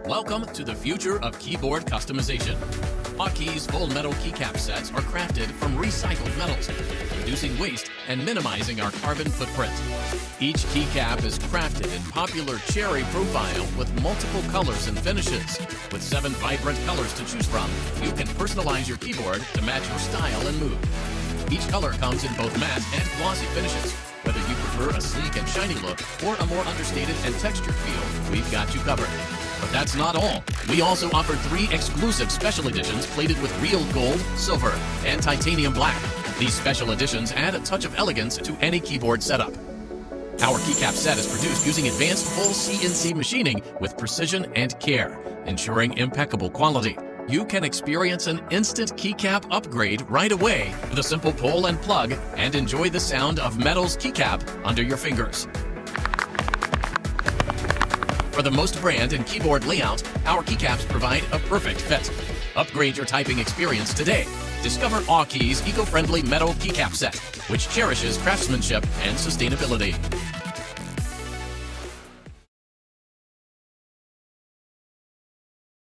Welcome to the future of keyboard customization. Awekeys full metal keycap sets are crafted from recycled metals, reducing waste and minimizing our carbon footprint. Each keycap is crafted in popular cherry profile with multiple colors and finishes. With 7 vibrant colors to choose from, you can personalize your keyboard to match your style and mood. Each color comes in both matte and glossy finishes. Whether you prefer a sleek and shiny look or a more understated and textured feel, we've got you covered. But that's not all. We also offer 3 exclusive special editions plated with real gold, silver, and titanium black. These special editions add a touch of elegance to any keyboard setup. Our keycap set is produced using advanced full CNC machining with precision and care, ensuring impeccable quality. You can experience an instant keycap upgrade right away with a simple pull and plug and enjoy the sound of metal's keycap under your fingers. For the most brand and keyboard layout, our keycaps provide a perfect fit. Upgrade your typing experience today. Discover Awekeys eco-friendly metal keycap set, which cherishes craftsmanship and sustainability.